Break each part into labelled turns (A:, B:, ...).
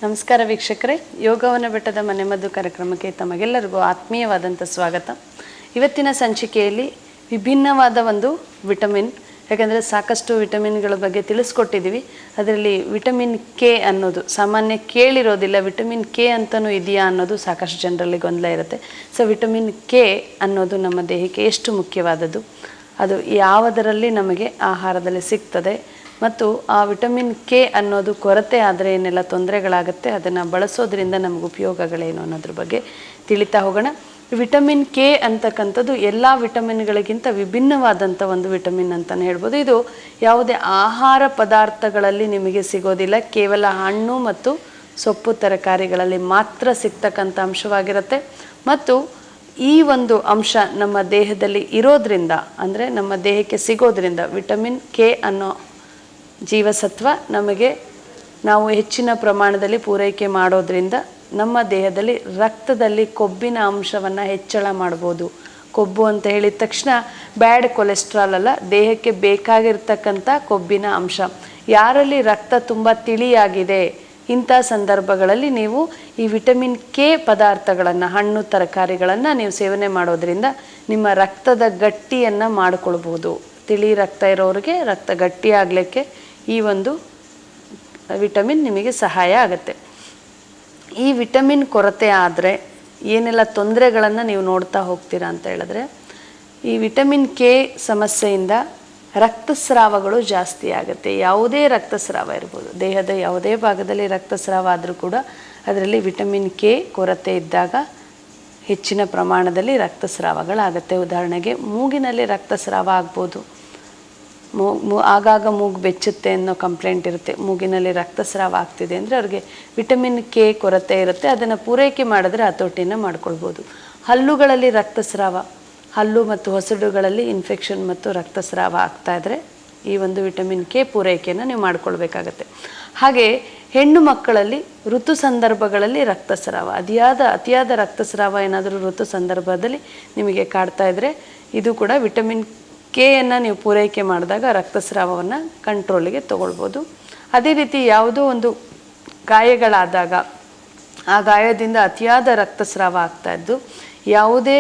A: ನಮಸ್ಕಾರ ವೀಕ್ಷಕರೇ, ಯೋಗವನ ಬೆಟ್ಟದ ಮನೆಮದ್ದು ಕಾರ್ಯಕ್ರಮಕ್ಕೆ ತಮಗೆಲ್ಲರಿಗೂ ಆತ್ಮೀಯವಾದಂಥ ಸ್ವಾಗತ. ಇವತ್ತಿನ ಸಂಚಿಕೆಯಲ್ಲಿ ವಿಭಿನ್ನವಾದ ಒಂದು ವಿಟಮಿನ್, ಯಾಕಂದರೆ ಸಾಕಷ್ಟು ವಿಟಮಿನ್ಗಳ ಬಗ್ಗೆ ತಿಳಿಸ್ಕೊಟ್ಟಿದ್ದೀವಿ. ಅದರಲ್ಲಿ ವಿಟಮಿನ್ ಕೆ ಅನ್ನೋದು ಸಾಮಾನ್ಯ ಕೇಳಿರೋದಿಲ್ಲ, ವಿಟಮಿನ್ ಕೆ ಅಂತಲೂ ಇದೆಯಾ ಅನ್ನೋದು ಸಾಕಷ್ಟು ಜನರಲ್ಲಿ ಗೊಂದಲ ಇರುತ್ತೆ. ಸೊ ವಿಟಮಿನ್ ಕೆ ಅನ್ನೋದು ನಮ್ಮ ದೇಹಕ್ಕೆ ಎಷ್ಟು ಮುಖ್ಯವಾದದ್ದು, ಅದು ಯಾವುದರಲ್ಲಿ ನಮಗೆ ಆಹಾರದಲ್ಲಿ ಸಿಗ್ತದೆ ಮತ್ತು ಆ ವಿಟಮಿನ್ ಕೆ ಅನ್ನೋದು ಕೊರತೆ ಆದರೆ ಏನೆಲ್ಲ ತೊಂದರೆಗಳಾಗುತ್ತೆ, ಅದನ್ನು ಬಳಸೋದ್ರಿಂದ ನಮಗೆ ಉಪಯೋಗಗಳೇನು ಅನ್ನೋದ್ರ ಬಗ್ಗೆ ತಿಳಿತಾ ಹೋಗೋಣ. ವಿಟಮಿನ್ ಕೆ ಅಂತಕ್ಕಂಥದ್ದು ಎಲ್ಲ ವಿಟಮಿನ್ಗಳಿಗಿಂತ ವಿಭಿನ್ನವಾದಂಥ ಒಂದು ವಿಟಮಿನ್ ಅಂತಲೇ ಹೇಳ್ಬೋದು. ಇದು ಯಾವುದೇ ಆಹಾರ ಪದಾರ್ಥಗಳಲ್ಲಿ ನಿಮಗೆ ಸಿಗೋದಿಲ್ಲ, ಕೇವಲ ಹಣ್ಣು ಮತ್ತು ಸೊಪ್ಪು ತರಕಾರಿಗಳಲ್ಲಿ ಮಾತ್ರ ಸಿಗ್ತಕ್ಕಂಥ ಅಂಶವಾಗಿರುತ್ತೆ. ಮತ್ತು ಈ ಒಂದು ಅಂಶ ನಮ್ಮ ದೇಹದಲ್ಲಿ ಇರೋದ್ರಿಂದ, ಅಂದರೆ ನಮ್ಮ ದೇಹಕ್ಕೆ ಸಿಗೋದ್ರಿಂದ, ವಿಟಮಿನ್ ಕೆ ಅನ್ನೋ ಜೀವಸತ್ವ ನಮಗೆ ನಾವು ಹೆಚ್ಚಿನ ಪ್ರಮಾಣದಲ್ಲಿ ಪೂರೈಕೆ ಮಾಡೋದ್ರಿಂದ ನಮ್ಮ ದೇಹದಲ್ಲಿ ರಕ್ತದಲ್ಲಿ ಕೊಬ್ಬಿನ ಅಂಶವನ್ನು ಹೆಚ್ಚಳ ಮಾಡ್ಬೋದು. ಕೊಬ್ಬು ಅಂತ ಹೇಳಿದ ತಕ್ಷಣ ಬ್ಯಾಡ್ ಕೊಲೆಸ್ಟ್ರಾಲ್ ಅಲ್ಲ, ದೇಹಕ್ಕೆ ಬೇಕಾಗಿರ್ತಕ್ಕಂಥ ಕೊಬ್ಬಿನ ಅಂಶ. ಯಾರಲ್ಲಿ ರಕ್ತ ತುಂಬ ತಿಳಿಯಾಗಿದೆ ಇಂಥ ಸಂದರ್ಭಗಳಲ್ಲಿ ನೀವು ಈ ವಿಟಮಿನ್ ಕೆ ಪದಾರ್ಥಗಳನ್ನು, ಹಣ್ಣು ತರಕಾರಿಗಳನ್ನು ನೀವು ಸೇವನೆ ಮಾಡೋದ್ರಿಂದ ನಿಮ್ಮ ರಕ್ತದ ಗಟ್ಟಿಯನ್ನು ಮಾಡಿಕೊಳ್ಬೋದು. ತಿಳಿ ರಕ್ತ ಇರೋರಿಗೆ ರಕ್ತ ಗಟ್ಟಿ ಆಗಲಿಕ್ಕೆ ಈ ಒಂದು ವಿಟಮಿನ್ ನಿಮಗೆ ಸಹಾಯ ಆಗುತ್ತೆ. ಈ ವಿಟಮಿನ್ ಕೊರತೆ ಆದರೆ ಏನೆಲ್ಲ ತೊಂದರೆಗಳನ್ನು ನೀವು ನೋಡ್ತಾ ಹೋಗ್ತೀರಾ ಅಂತ ಹೇಳಿದ್ರೆ, ಈ ವಿಟಮಿನ್ ಕೆ ಸಮಸ್ಯೆಯಿಂದ ರಕ್ತಸ್ರಾವಗಳು ಜಾಸ್ತಿ ಆಗುತ್ತೆ. ಯಾವುದೇ ರಕ್ತಸ್ರಾವ ಇರ್ಬೋದು, ದೇಹದ ಯಾವುದೇ ಭಾಗದಲ್ಲಿ ರಕ್ತಸ್ರಾವ ಆದರೂ ಕೂಡ ಅದರಲ್ಲಿ ವಿಟಮಿನ್ ಕೆ ಕೊರತೆ ಇದ್ದಾಗ ಹೆಚ್ಚಿನ ಪ್ರಮಾಣದಲ್ಲಿ ರಕ್ತಸ್ರಾವಗಳಾಗುತ್ತೆ. ಉದಾಹರಣೆಗೆ ಮೂಗಿನಲ್ಲಿ ರಕ್ತಸ್ರಾವ ಆಗ್ಬೋದು, ಆಗಾಗ ಮೂಗು ಬೆಚ್ಚುತ್ತೆ ಅನ್ನೋ ಕಂಪ್ಲೇಂಟ್ ಇರುತ್ತೆ. ಮೂಗಿನಲ್ಲಿ ರಕ್ತಸ್ರಾವ ಆಗ್ತಿದೆ ಅಂದರೆ ಅವ್ರಿಗೆ ವಿಟಮಿನ್ ಕೆ ಕೊರತೆ ಇರುತ್ತೆ. ಅದನ್ನು ಪೂರೈಕೆ ಮಾಡಿದ್ರೆ ಹತೋಟಿಯನ್ನು ಮಾಡ್ಕೊಳ್ಬೋದು. ಹಲ್ಲುಗಳಲ್ಲಿ ರಕ್ತಸ್ರಾವ, ಹಲ್ಲು ಮತ್ತು ಹೊಸಡುಗಳಲ್ಲಿ ಇನ್ಫೆಕ್ಷನ್ ಮತ್ತು ರಕ್ತಸ್ರಾವ ಆಗ್ತಾಯಿದ್ರೆ ಈ ಒಂದು ವಿಟಮಿನ್ ಕೆ ಪೂರೈಕೆಯನ್ನು ನೀವು ಮಾಡ್ಕೊಳ್ಬೇಕಾಗತ್ತೆ. ಹಾಗೆ ಹೆಣ್ಣು ಮಕ್ಕಳಲ್ಲಿ ಋತು ಸಂದರ್ಭಗಳಲ್ಲಿ ರಕ್ತಸ್ರಾವ, ಅತಿಯಾದ ರಕ್ತಸ್ರಾವ ಏನಾದರೂ ಋತು ಸಂದರ್ಭದಲ್ಲಿ ನಿಮಗೆ ಕಾಡ್ತಾ ಇದ್ದರೆ ಇದು ಕೂಡ ವಿಟಮಿನ್ ಕೆಯನ್ನು ನೀವು ಪೂರೈಕೆ ಮಾಡಿದಾಗ ರಕ್ತಸ್ರಾವವನ್ನು ಕಂಟ್ರೋಲಿಗೆ ತಗೊಳ್ಬೋದು. ಅದೇ ರೀತಿ ಯಾವುದೋ ಒಂದು ಗಾಯಗಳಾದಾಗ ಆ ಗಾಯದಿಂದ ಅತಿಯಾದ ರಕ್ತಸ್ರಾವ ಆಗ್ತಾಯಿದ್ದು ಯಾವುದೇ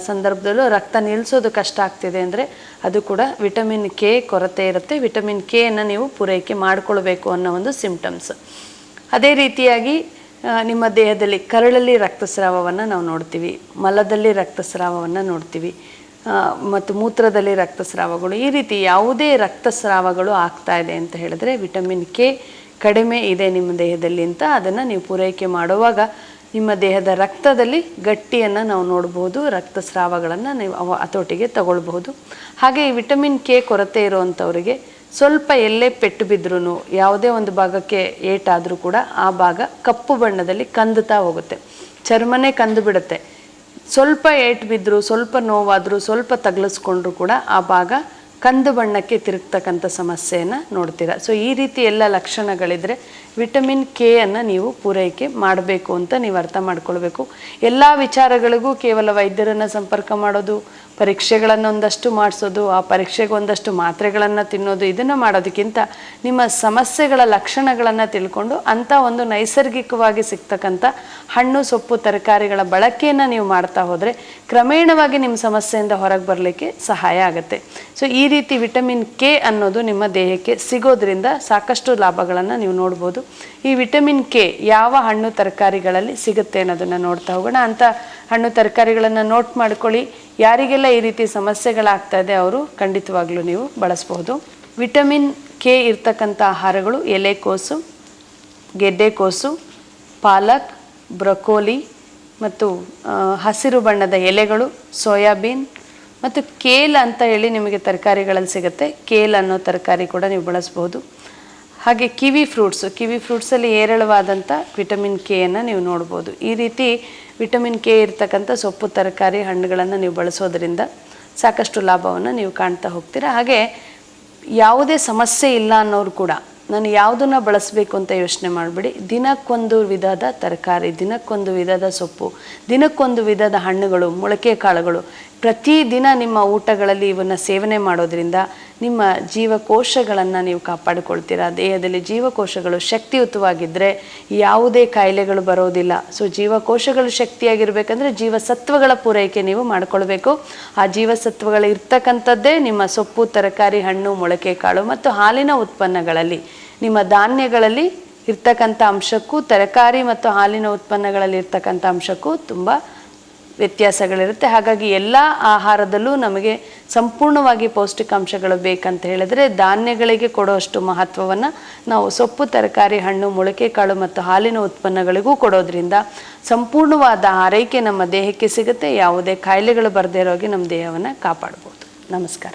A: ಸಂದರ್ಭದಲ್ಲೂ ರಕ್ತ ನಿಲ್ಲಿಸೋದು ಕಷ್ಟ ಆಗ್ತಿದೆ ಅಂದರೆ ಅದು ಕೂಡ ವಿಟಮಿನ್ ಕೆ ಕೊರತೆ ಇರುತ್ತೆ. ವಿಟಮಿನ್ ಕೆಯನ್ನು ನೀವು ಪೂರೈಕೆ ಮಾಡಿಕೊಳ್ಬೇಕು ಅನ್ನೋ ಒಂದು ಸಿಂಪ್ಟಮ್ಸ್. ಅದೇ ರೀತಿಯಾಗಿ ನಿಮ್ಮ ದೇಹದಲ್ಲಿ ಕರಳಲ್ಲಿ ರಕ್ತಸ್ರಾವವನ್ನು ನಾವು ನೋಡ್ತೀವಿ, ಮಲದಲ್ಲಿ ರಕ್ತಸ್ರಾವವನ್ನು ನೋಡ್ತೀವಿ, ಮತ್ತು ಮೂತ್ರದಲ್ಲಿ ರಕ್ತಸ್ರಾವಗಳು. ಈ ರೀತಿ ಯಾವುದೇ ರಕ್ತಸ್ರಾವಗಳು ಆಗ್ತಾ ಇದೆ ಅಂತ ಹೇಳಿದ್ರೆ ವಿಟಮಿನ್ ಕೆ ಕಡಿಮೆ ಇದೆ ನಿಮ್ಮ ದೇಹದಲ್ಲಿ ಅಂತ ಅದನ್ನು ನೀವು ಪೂರೈಕೆ ಮಾಡುವಾಗ ನಿಮ್ಮ ದೇಹದ ರಕ್ತದಲ್ಲಿ ಗಟ್ಟಿಯನ್ನು ನಾವು ನೋಡ್ಬೋದು, ರಕ್ತಸ್ರಾವಗಳನ್ನು ನೀವು ಹತೋಟಿಗೆ ತಗೊಳ್ಬಹುದು. ಹಾಗೆ ಈ ವಿಟಮಿನ್ ಕೆ ಕೊರತೆ ಇರುವಂಥವರಿಗೆ ಸ್ವಲ್ಪ ಎಲ್ಲೇ ಪೆಟ್ಟು ಬಿದ್ದರೂ, ಯಾವುದೇ ಒಂದು ಭಾಗಕ್ಕೆ ಏಟಾದರೂ ಕೂಡ ಆ ಭಾಗ ಕಪ್ಪು ಬಣ್ಣದಲ್ಲಿ ಕಂದುತ್ತಾ ಹೋಗುತ್ತೆ, ಚರ್ಮನೇ ಕಂದು ಬಿಡುತ್ತೆ. ಸ್ವಲ್ಪ ಏಟು ಬಿದ್ದರೂ, ಸ್ವಲ್ಪ ನೋವಾದರೂ, ಸ್ವಲ್ಪ ತಗಲಿಸ್ಕೊಂಡ್ರೂ ಕೂಡ ಆ ಭಾಗ ಕಂದು ಬಣ್ಣಕ್ಕೆ ತಿರುಗ್ತಕ್ಕಂಥ ಸಮಸ್ಯೆಯನ್ನು ನೋಡ್ತೀರಾ. ಸೊ ಈ ರೀತಿ ಎಲ್ಲ ಲಕ್ಷಣಗಳಿದ್ರೆ ವಿಟಮಿನ್ ಕೆ ಅನ್ನು ನೀವು ಪೂರೈಕೆ ಮಾಡಬೇಕು ಅಂತ ನೀವು ಅರ್ಥ ಮಾಡ್ಕೊಳ್ಬೇಕು. ಎಲ್ಲ ವಿಚಾರಗಳಿಗೂ ಕೇವಲ ವೈದ್ಯರನ್ನು ಸಂಪರ್ಕ ಮಾಡೋದು, ಪರೀಕ್ಷೆಗಳನ್ನು ಒಂದಷ್ಟು ಮಾಡಿಸೋದು, ಆ ಪರೀಕ್ಷೆಗೆ ಒಂದಷ್ಟು ಮಾತ್ರೆಗಳನ್ನು ತಿನ್ನೋದು, ಇದನ್ನು ಮಾಡೋದಕ್ಕಿಂತ ನಿಮ್ಮ ಸಮಸ್ಯೆಗಳ ಲಕ್ಷಣಗಳನ್ನು ತಿಳ್ಕೊಂಡು ಅಂಥ ಒಂದು ನೈಸರ್ಗಿಕವಾಗಿ ಸಿಗ್ತಕ್ಕಂಥ ಹಣ್ಣು ಸೊಪ್ಪು ತರಕಾರಿಗಳ ಬಳಕೆಯನ್ನು ನೀವು ಮಾಡ್ತಾ ಹೋದರೆ ಕ್ರಮೇಣವಾಗಿ ನಿಮ್ಮ ಸಮಸ್ಯೆಯಿಂದ ಹೊರಗೆ ಬರಲಿಕ್ಕೆ ಸಹಾಯ ಆಗುತ್ತೆ. ಸೊ ಈ ರೀತಿ ವಿಟಮಿನ್ ಕೆ ಅನ್ನೋದು ನಿಮ್ಮ ದೇಹಕ್ಕೆ ಸಿಗೋದ್ರಿಂದ ಸಾಕಷ್ಟು ಲಾಭಗಳನ್ನು ನೀವು ನೋಡ್ಬೋದು. ಈ ವಿಟಮಿನ್ ಕೆ ಯಾವ ಹಣ್ಣು ತರಕಾರಿಗಳಲ್ಲಿ ಸಿಗುತ್ತೆ ಅನ್ನೋದನ್ನು ನೋಡ್ತಾ ಹೋಗೋಣ. ಅಂಥ ಹಣ್ಣು ತರಕಾರಿಗಳನ್ನು ನೋಟ್ ಮಾಡ್ಕೊಳ್ಳಿ. ಯಾರಿಗೆಲ್ಲ ಈ ರೀತಿ ಸಮಸ್ಯೆಗಳಾಗ್ತಾ ಇದೆ ಅವರು ಖಂಡಿತವಾಗ್ಲೂ ನೀವು ಬಳಸ್ಬೋದು. ವಿಟಮಿನ್ ಕೆ ಇರ್ತಕ್ಕಂಥ ಆಹಾರಗಳು ಎಲೆಕೋಸು, ಗೆಡ್ಡೆಕೋಸು, ಪಾಲಕ್, ಬ್ರೊಕೋಲಿ ಮತ್ತು ಹಸಿರು ಬಣ್ಣದ ಎಲೆಗಳು, ಸೋಯಾಬೀನ್ ಮತ್ತು ಕೇಲ್ ಅಂತ ಹೇಳಿ ನಿಮಗೆ ತರಕಾರಿಗಳಲ್ಲಿ ಸಿಗುತ್ತೆ. ಕೇಲ್ ಅನ್ನೋ ತರಕಾರಿ ಕೂಡ ನೀವು ಬಳಸ್ಬೋದು. ಹಾಗೆ ಕಿವಿ ಫ್ರೂಟ್ಸಲ್ಲಿ ಹೇರಳವಾದಂಥ ವಿಟಮಿನ್ ಕೆಯನ್ನು ನೀವು ನೋಡ್ಬೋದು. ಈ ರೀತಿ ವಿಟಮಿನ್ ಕೆ ಇರ್ತಕ್ಕಂಥ ಸೊಪ್ಪು ತರಕಾರಿ ಹಣ್ಣುಗಳನ್ನು ನೀವು ಬಳಸೋದ್ರಿಂದ ಸಾಕಷ್ಟು ಲಾಭವನ್ನು ನೀವು ಕಾಣ್ತಾ ಹೋಗ್ತೀರಾ. ಹಾಗೆ ಯಾವುದೇ ಸಮಸ್ಯೆ ಇಲ್ಲ ಅನ್ನೋರು ಕೂಡ ನಾನು ಯಾವುದನ್ನು ಬಳಸಬೇಕು ಅಂತ ಯೋಚನೆ ಮಾಡಿಬಿಡಿ. ದಿನಕ್ಕೊಂದು ವಿಧದ ತರಕಾರಿ, ದಿನಕ್ಕೊಂದು ವಿಧದ ಸೊಪ್ಪು, ದಿನಕ್ಕೊಂದು ವಿಧದ ಹಣ್ಣುಗಳು, ಮೊಳಕೆ ಕಾಳುಗಳು, ಪ್ರತಿದಿನ ನಿಮ್ಮ ಊಟಗಳಲ್ಲಿ ಇವನ್ನು ಸೇವನೆ ಮಾಡೋದ್ರಿಂದ ನಿಮ್ಮ ಜೀವಕೋಶಗಳನ್ನು ನೀವು ಕಾಪಾಡಿಕೊಳ್ತೀರಾ. ದೇಹದಲ್ಲಿ ಜೀವಕೋಶಗಳು ಶಕ್ತಿಯುತವಾಗಿದ್ದರೆ ಯಾವುದೇ ಕಾಯಿಲೆಗಳು ಬರೋದಿಲ್ಲ. ಸೊ ಜೀವಕೋಶಗಳು ಶಕ್ತಿಯಾಗಿರಬೇಕಂದ್ರೆ ಜೀವಸತ್ವಗಳ ಪೂರೈಕೆ ನೀವು ಮಾಡಿಕೊಳ್ಬೇಕು. ಆ ಜೀವಸತ್ವಗಳು ಇರ್ತಕ್ಕಂಥದ್ದೇ ನಿಮ್ಮ ಸೊಪ್ಪು, ತರಕಾರಿ, ಹಣ್ಣು, ಮೊಳಕೆ ಕಾಳು ಮತ್ತು ಹಾಲಿನ ಉತ್ಪನ್ನಗಳಲ್ಲಿ. ನಿಮ್ಮ ಧಾನ್ಯಗಳಲ್ಲಿ ಇರ್ತಕ್ಕಂಥ ಅಂಶಕ್ಕೂ ತರಕಾರಿ ಮತ್ತು ಹಾಲಿನ ಉತ್ಪನ್ನಗಳಲ್ಲಿ ಇರ್ತಕ್ಕಂಥ ಅಂಶಕ್ಕೂ ತುಂಬ ವ್ಯತ್ಯಾಸಗಳಿರುತ್ತೆ. ಹಾಗಾಗಿ ಎಲ್ಲ ಆಹಾರದಲ್ಲೂ ನಮಗೆ ಸಂಪೂರ್ಣವಾಗಿ ಪೌಷ್ಟಿಕಾಂಶಗಳು ಬೇಕಂತ ಹೇಳಿದ್ರೆ ಧಾನ್ಯಗಳಿಗೆ ಕೊಡುವಷ್ಟು ಮಹತ್ವವನ್ನು ನಾವು ಸೊಪ್ಪು, ತರಕಾರಿ, ಹಣ್ಣು, ಮೊಳಕೆ ಕಾಳು ಮತ್ತು ಹಾಲಿನ ಉತ್ಪನ್ನಗಳಿಗೂ ಕೊಡೋದ್ರಿಂದ ಸಂಪೂರ್ಣವಾದ ಆರೈಕೆ ನಮ್ಮ ದೇಹಕ್ಕೆ ಸಿಗುತ್ತೆ. ಯಾವುದೇ ಕಾಯಿಲೆಗಳು ಬರದೇ ಇರೋ ಹಾಗೆ ನಮ್ಮ ದೇಹವನ್ನು ಕಾಪಾಡ್ಬೋದು. ನಮಸ್ಕಾರ.